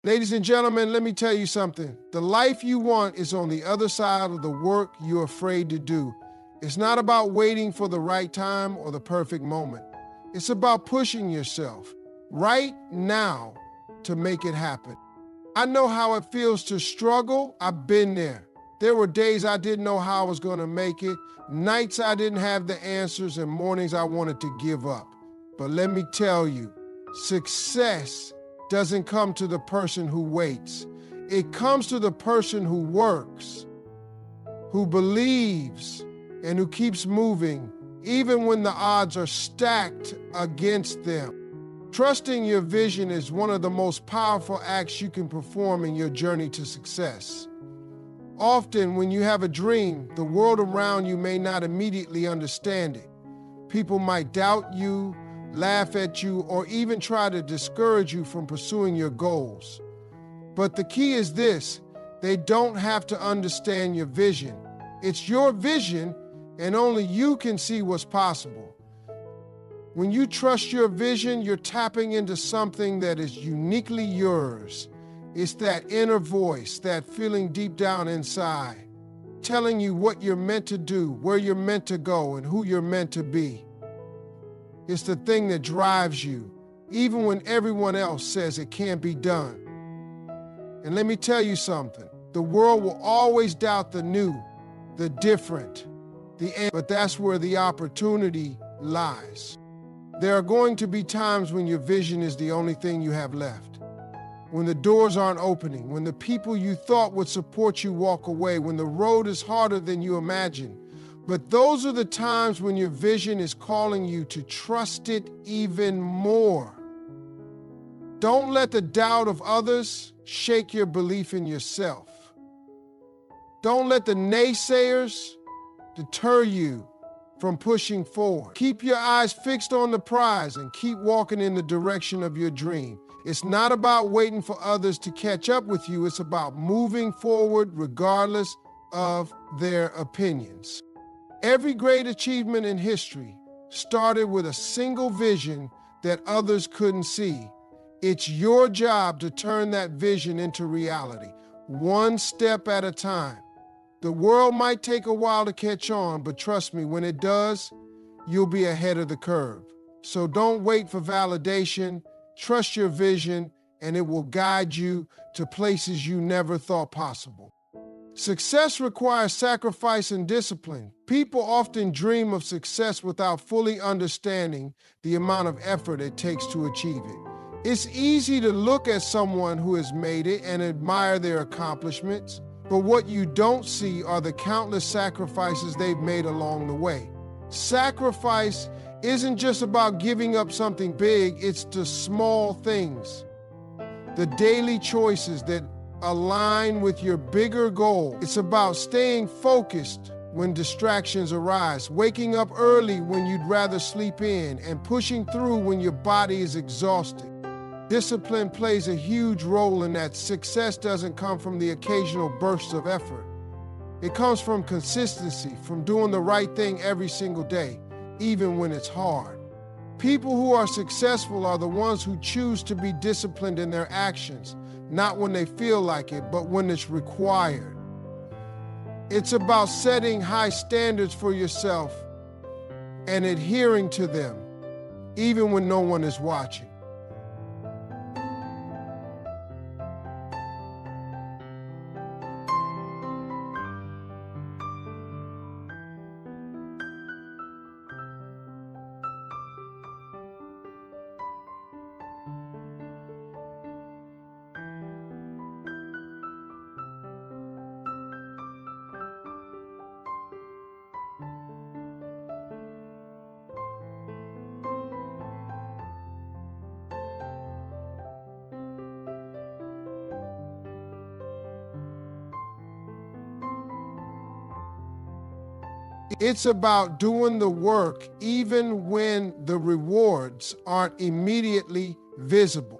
Ladies and gentlemen, let me tell you something. The life you want is on the other side of the work you're afraid to do. It's not about waiting for the right time or the perfect moment. It's about pushing yourself right now to make it happen. I know how it feels to struggle. I've been there. There were days I didn't know how I was going to make it, nights I didn't have the answers, and mornings I wanted to give up. But let me tell you, success doesn't come to the person who waits. It comes to the person who works, who believes, and who keeps moving, even when the odds are stacked against them. Trusting your vision is one of the most powerful acts you can perform in your journey to success. Often, when you have a dream, the world around you may not immediately understand it. People might doubt you, laugh at you, or even try to discourage you from pursuing your goals. But the key is this: they don't have to understand your vision. It's your vision, and only you can see what's possible. When you trust your vision, you're tapping into something that is uniquely yours. It's that inner voice, that feeling deep down inside, telling you what you're meant to do, where you're meant to go, and who you're meant to be. It's the thing that drives you, even when everyone else says it can't be done. And let me tell you something, the world will always doubt the new, the different, but that's where the opportunity lies. There are going to be times when your vision is the only thing you have left. When the doors aren't opening, when the people you thought would support you walk away, when the road is harder than you imagined. But those are the times when your vision is calling you to trust it even more. Don't let the doubt of others shake your belief in yourself. Don't let the naysayers deter you from pushing forward. Keep your eyes fixed on the prize and keep walking in the direction of your dream. It's not about waiting for others to catch up with you. It's about moving forward regardless of their opinions. Every great achievement in history started with a single vision that others couldn't see. It's your job to turn that vision into reality, one step at a time. The world might take a while to catch on, but trust me, when it does, you'll be ahead of the curve. So don't wait for validation. Trust your vision, and it will guide you to places you never thought possible. Success requires sacrifice and discipline. People often dream of success without fully understanding the amount of effort it takes to achieve it. It's easy to look at someone who has made it and admire their accomplishments, but what you don't see are the countless sacrifices they've made along the way. Sacrifice isn't just about giving up something big, it's the small things, the daily choices that align with your bigger goal. It's about staying focused when distractions arise, waking up early when you'd rather sleep in, and pushing through when your body is exhausted. Discipline plays a huge role in that. Success doesn't come from the occasional bursts of effort. It comes from consistency, from doing the right thing every single day, even when it's hard. People who are successful are the ones who choose to be disciplined in their actions, not when they feel like it, but when it's required. It's about setting high standards for yourself and adhering to them, even when no one is watching. It's about doing the work even when the rewards aren't immediately visible.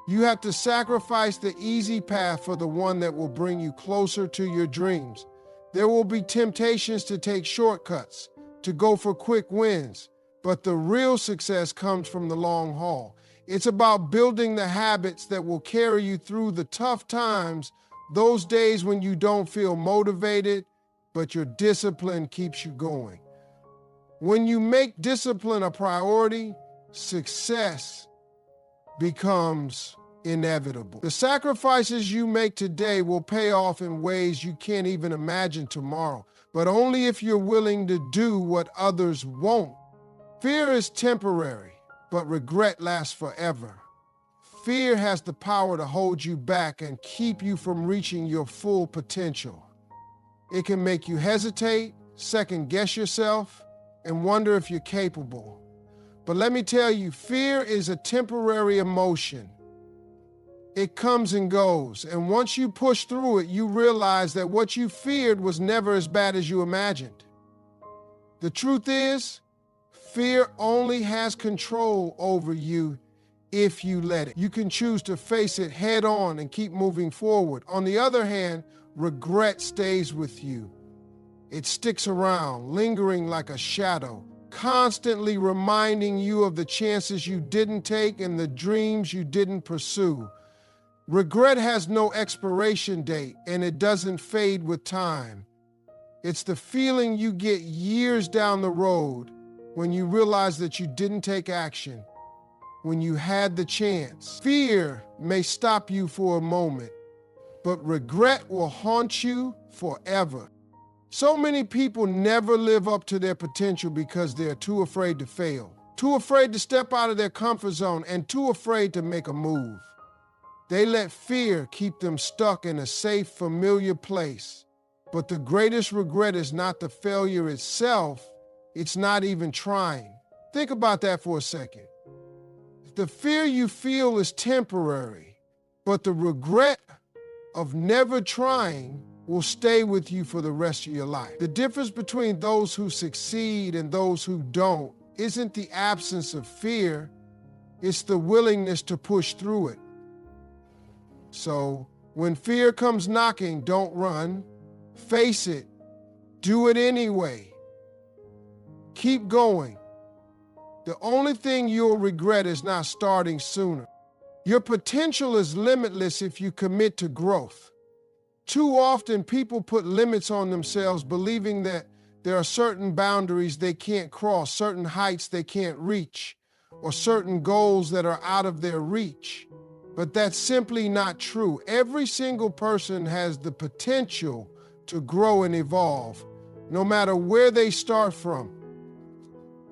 You have to sacrifice the easy path for the one that will bring you closer to your dreams. There will be temptations to take shortcuts, to go for quick wins, but the real success comes from the long haul. It's about building the habits that will carry you through the tough times, those days when you don't feel motivated, but your discipline keeps you going. When you make discipline a priority, success becomes inevitable. The sacrifices you make today will pay off in ways you can't even imagine tomorrow, but only if you're willing to do what others won't. Fear is temporary, but regret lasts forever. Fear has the power to hold you back and keep you from reaching your full potential. It can make you hesitate, second-guess yourself, and wonder if you're capable. But let me tell you, fear is a temporary emotion. It comes and goes, and once you push through it, you realize that what you feared was never as bad as you imagined. The truth is, fear only has control over you if you let it. You can choose to face it head on and keep moving forward. On the other hand, regret stays with you. It sticks around, lingering like a shadow, constantly reminding you of the chances you didn't take and the dreams you didn't pursue. Regret has no expiration date, and it doesn't fade with time. It's the feeling you get years down the road when you realize that you didn't take action, when you had the chance. Fear may stop you for a moment, but regret will haunt you forever. So many people never live up to their potential because they're too afraid to fail, too afraid to step out of their comfort zone, and too afraid to make a move. They let fear keep them stuck in a safe, familiar place. But the greatest regret is not the failure itself, it's not even trying. Think about that for a second. The fear you feel is temporary, but the regret of never trying will stay with you for the rest of your life. The difference between those who succeed and those who don't isn't the absence of fear, it's the willingness to push through it. So when fear comes knocking, don't run, face it, do it anyway. Keep going. The only thing you'll regret is not starting sooner. Your potential is limitless if you commit to growth. Too often, people put limits on themselves, believing that there are certain boundaries they can't cross, certain heights they can't reach, or certain goals that are out of their reach. But that's simply not true. Every single person has the potential to grow and evolve, no matter where they start from.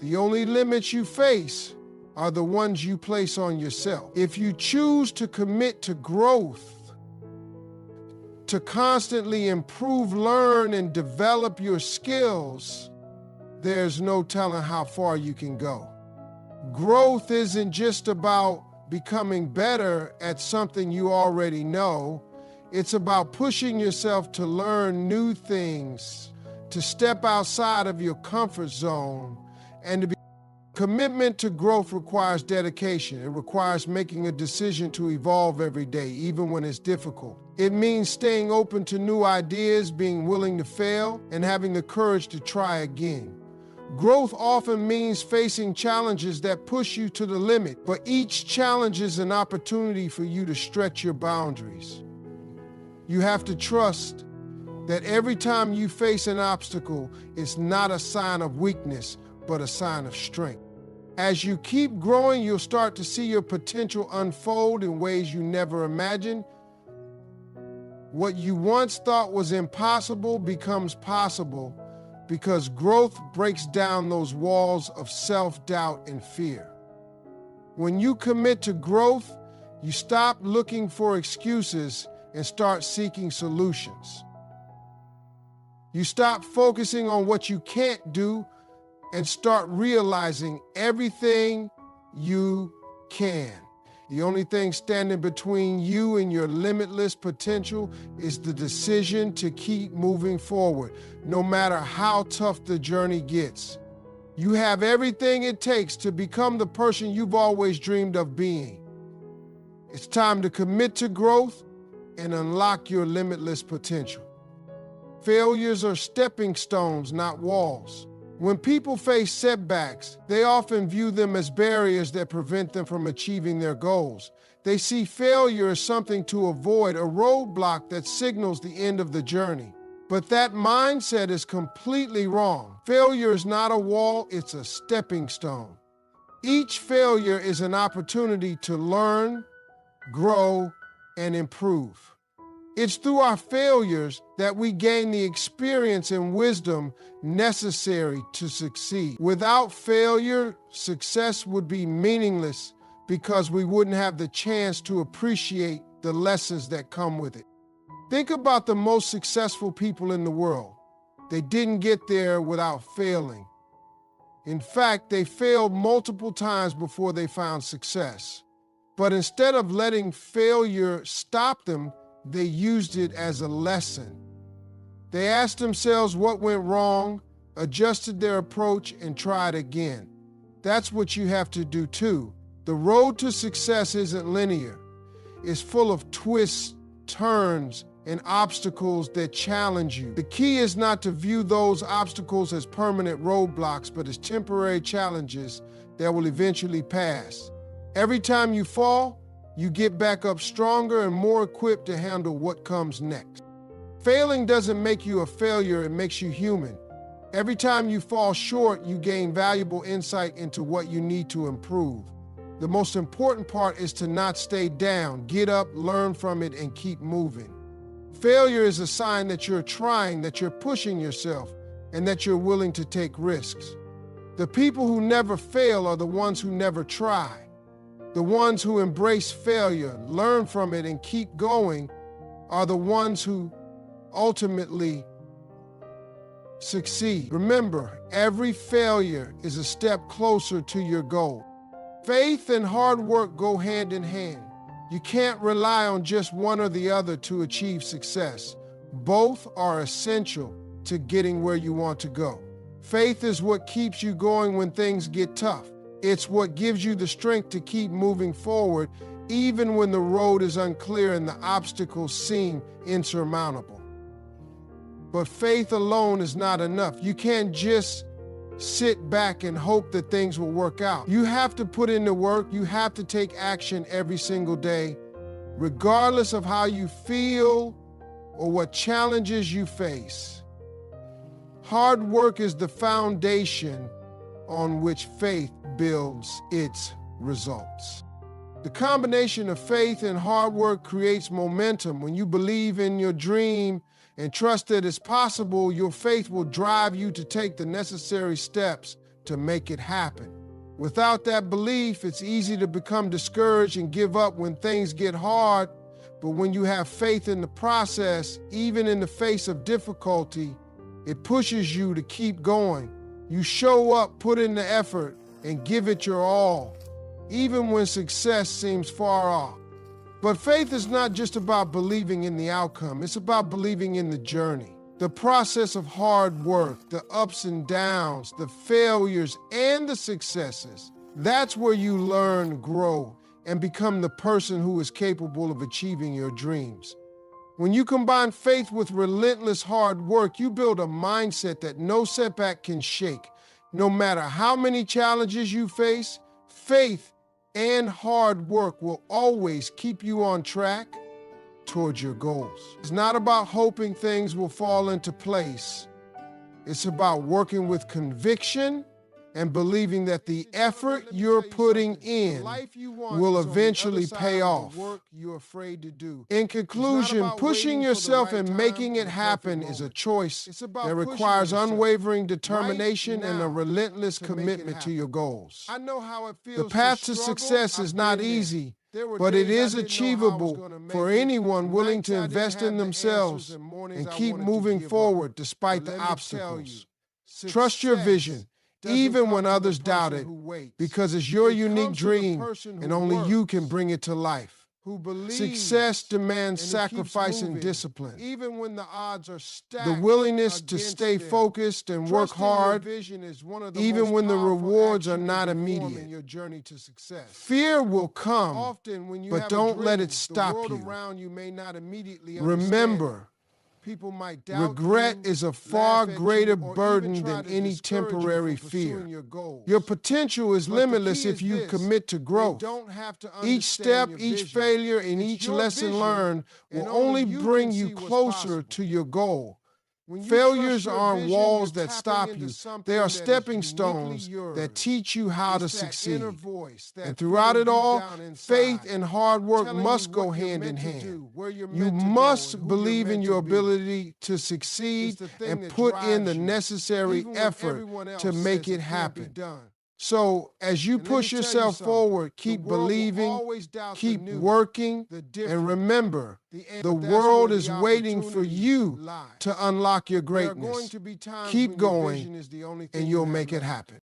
The only limits you face are the ones you place on yourself. If you choose to commit to growth, to constantly improve, learn, and develop your skills, there's no telling how far you can go. Growth isn't just about becoming better at something you already know. It's about pushing yourself to learn new things, to step outside of your comfort zone, and to be. Commitment to growth requires dedication. It requires making a decision to evolve every day, even when it's difficult. It means staying open to new ideas, being willing to fail, and having the courage to try again. Growth often means facing challenges that push you to the limit, but each challenge is an opportunity for you to stretch your boundaries. You have to trust that every time you face an obstacle, it's not a sign of weakness, but a sign of strength. As you keep growing, you'll start to see your potential unfold in ways you never imagined. What you once thought was impossible becomes possible because growth breaks down those walls of self-doubt and fear. When you commit to growth, you stop looking for excuses and start seeking solutions. You stop focusing on what you can't do and start realizing everything you can. The only thing standing between you and your limitless potential is the decision to keep moving forward, no matter how tough the journey gets. You have everything it takes to become the person you've always dreamed of being. It's time to commit to growth and unlock your limitless potential. Failures are stepping stones, not walls. When people face setbacks, they often view them as barriers that prevent them from achieving their goals. They see failure as something to avoid, a roadblock that signals the end of the journey. But that mindset is completely wrong. Failure is not a wall, it's a stepping stone. Each failure is an opportunity to learn, grow, and improve. It's through our failures that we gain the experience and wisdom necessary to succeed. Without failure, success would be meaningless because we wouldn't have the chance to appreciate the lessons that come with it. Think about the most successful people in the world. They didn't get there without failing. In fact, they failed multiple times before they found success. But instead of letting failure stop them, they used it as a lesson. They asked themselves what went wrong, adjusted their approach, and tried again. That's what you have to do too. The road to success isn't linear. It's full of twists, turns, and obstacles that challenge you. The key is not to view those obstacles as permanent roadblocks, but as temporary challenges that will eventually pass. Every time you fall, you get back up stronger and more equipped to handle what comes next. Failing doesn't make you a failure, it makes you human. Every time you fall short, you gain valuable insight into what you need to improve. The most important part is to not stay down. Get up, learn from it, and keep moving. Failure is a sign that you're trying, that you're pushing yourself, and that you're willing to take risks. The people who never fail are the ones who never try. The ones who embrace failure, learn from it, and keep going are the ones who ultimately succeed. Remember, every failure is a step closer to your goal. Faith and hard work go hand in hand. You can't rely on just one or the other to achieve success. Both are essential to getting where you want to go. Faith is what keeps you going when things get tough. It's what gives you the strength to keep moving forward, even when the road is unclear and the obstacles seem insurmountable. But faith alone is not enough. You can't just sit back and hope that things will work out. You have to put in the work. You have to take action every single day, regardless of how you feel or what challenges you face. Hard work is the foundation on which faith builds its results. The combination of faith and hard work creates momentum. When you believe in your dream and trust that it's possible, your faith will drive you to take the necessary steps to make it happen. Without that belief, it's easy to become discouraged and give up when things get hard. But when you have faith in the process, even in the face of difficulty, it pushes you to keep going. You show up, put in the effort, and give it your all, even when success seems far off. But faith is not just about believing in the outcome. It's about believing in the journey, the process of hard work, the ups and downs, the failures, and the successes. That's where you learn, grow, and become the person who is capable of achieving your dreams. When you combine faith with relentless hard work, you build a mindset that no setback can shake. No matter how many challenges you face, faith and hard work will always keep you on track towards your goals. It's not about hoping things will fall into place. It's about working with conviction and believing that the effort you're putting in will eventually pay off. In conclusion, pushing yourself and making it happen is a choice that requires unwavering determination and a relentless commitment to your goals. The path to success is not easy, but it is achievable for anyone willing to invest in themselves and keep moving forward despite the obstacles. Trust your vision, even when others doubt it, because it's your unique dream and only you can bring it to life. Success demands sacrifice and discipline. Even when the odds are stacked, the willingness to stay focused and work hard, even when the rewards are not immediate. Fear will come, but don't let it stop you. Remember, People might doubt regret is a far greater burden than any temporary fear. Your potential is limitless if you commit to growth. Each step, each failure, and each lesson learned will only bring you closer to your goal. Failures aren't walls that stop you. They are stepping stones that teach you how to succeed. And throughout it all, faith and hard work must go hand in hand. You must believe in your ability to succeed and put in the necessary effort to make it happen. So as you push yourself forward, keep believing, keep working, and remember, the world is waiting for you to unlock your greatness. Keep going, and you'll make it happen.